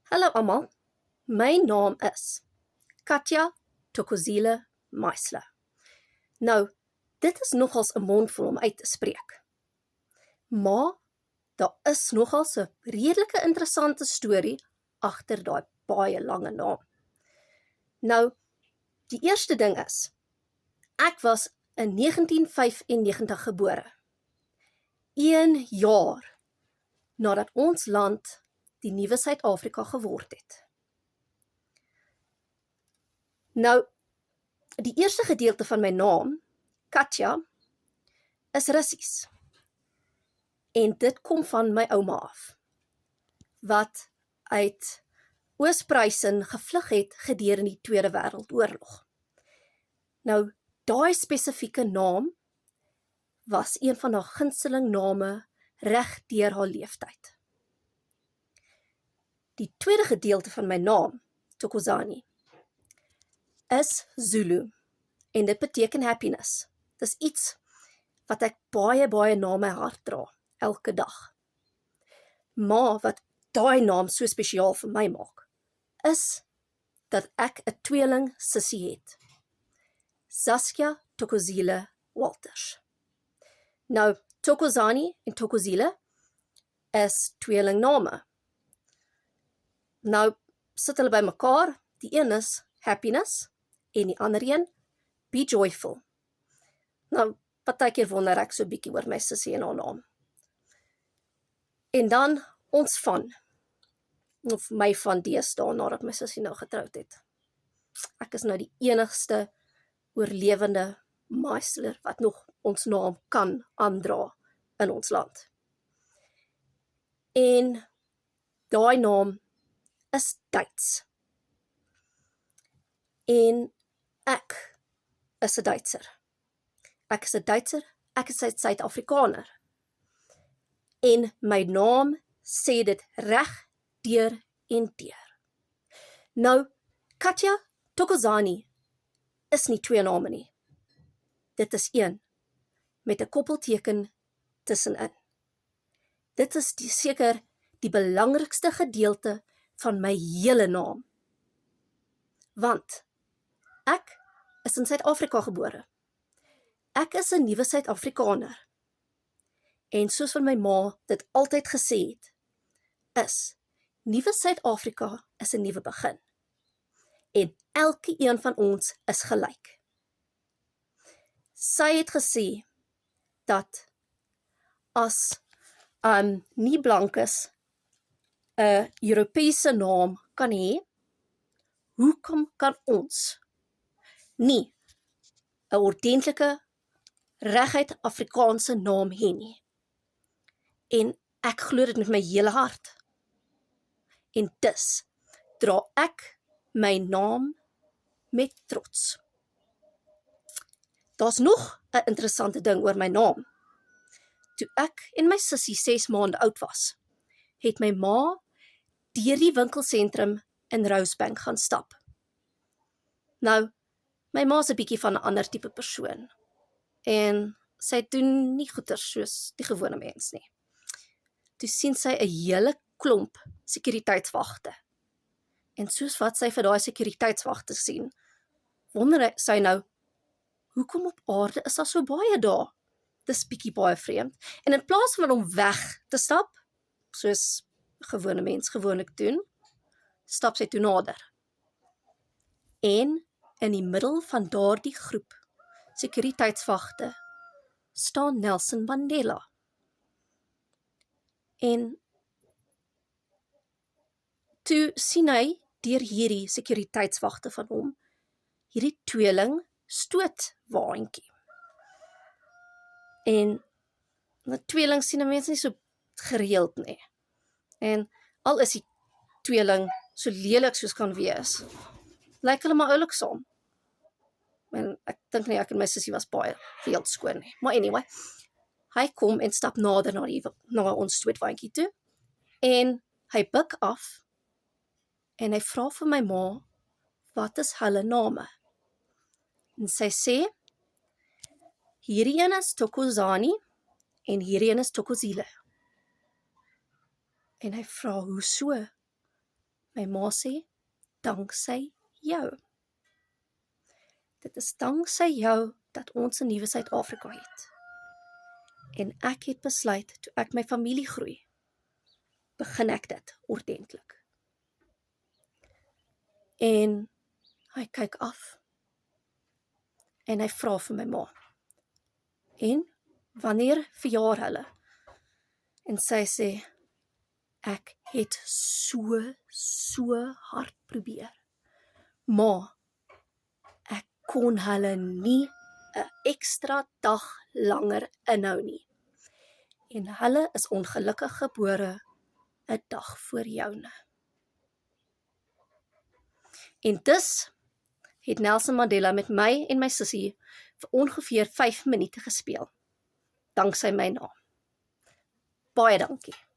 Hallo almal, my naam is Katja Thokozile Meisler. Nou, dit is nogals 'n mondvol om uit te spreek. Maar daar is nogals 'n redelike interessante storie agter daai baie lange naam. Nou, die eerste ding is, ek was in 1995 gebore. 1 jaar nadat ons land die nuwe Suid-Afrika geword het. Nou, die eerste gedeelte van my naam, Katja, is Russies. En dit kom van my ouma af, wat uit Oos-Pruisen gevlug het gedurende die Tweede Wêreldoorlog. Nou, daai spesifieke naam was een van haar gunsteling name reg deur haar leeftyd. Die tweede gedeelte van my naam, Thokozani, is Zulu, en dit beteken happiness. Dis iets wat ek baie na my hart dra, elke dag. Maar wat daai naam so spesiaal vir my maak, is dat ek 'n tweeling sussie het. Saskia Thokozile Walters. Nou, Thokozani en Thokozile is tweelingname. Nou, sit hulle by mekaar, die een is happiness, en die ander een, be joyful. Nou, partykeer wonder ek so bietjie oor my sussie en haar naam. En dan ons van, of my van deesdae nadat my sussie nou getroud het. Ek is nou die enigste oorlewende Meisler wat nog ons naam kan aandra in ons land. En daai naam is Duits. En ek is 'n Duitser. Ek is 'n Duitser, ek is 'n Suid-Afrikaner. En my naam sê dit reg deur en deur. Nou, Katja Thokozani is nie twee name nie. Dit is een, met 'n koppelteken tussenin. Dit is seker die belangrikste gedeelte van my hele naam. Want ek is in Suid-Afrika gebore. Ek is 'n nuwe Suid-Afrikaner. En soos van my ma dit altyd gesê het, is nuwe Suid-Afrika is 'n nuwe begin. En elke een van ons is gelyk. Sy het gesê dat as nie blankes 'n Europese naam kan hê, hoekom kan ons nie 'n ordentlike, reguit Afrikaanse naam hê nie? En ek glo dit met my hele hart. En dus dra ek my naam met trots. Daar's nog 'n interessante ding oor my naam. Toe ek en my sussie 6 maande oud was, het my ma deur die winkelsentrum in Rosebank gaan stap. Nou, my ma is 'n bietjie van 'n ander tipe persoon. En sy doen nie goeders soos die gewone mens nie. Toe sien sy 'n hele klomp sekuriteitswagte. En soos wat sy vir daai sekuriteitswagte sien, wonder sy nou, hoekom op aarde is daar so baie daar? Dis bietjie baie vreemd. En in plaas van om weg te stap, soos gewone mens gewoonlik doen, stap sy toe nader. En in die middel van daardie groep sekuriteitswagte staan Nelson Mandela. En toe sien hy deur hierdie sekuriteitswagte van hom, hierdie tweeling stootwaandjie. En 'n tweeling sien 'n mens nie so gereeld nie. En al is die tweeling so lelik soos kan wees, lyk hulle maar oulik saam. En ek dink nie ek en my sussie was baie gereeld skoon nie. Maar anyway, hy kom en stap nader na ons stootwaandjie toe, en hy buig af, en hy vra vir my ma, wat is hulle name? En sy sê, hierdie een is Thokozani, en hierdie een is Thokozile. En hy vra, hoe so? My ma sê, danksy jou. Dit is danksy jou dat ons 'n nuwe Suid-Afrika het. En ek het besluit, toe ek my familie groei, begin ek dit ordentlik. En hy kyk af, en hy vra vir my ma, en wanneer verjaar hulle? En sy sê, ek het so hard probeer. Maar, ek kon hulle nie 'n ekstra dag langer inhou nie. En hulle is ongelukkig gebore 'n dag voor joune. En dus het Nelson Mandela met my en my sussie vir ongeveer 5 minute gespeel, danksy my naam. Baie dankie.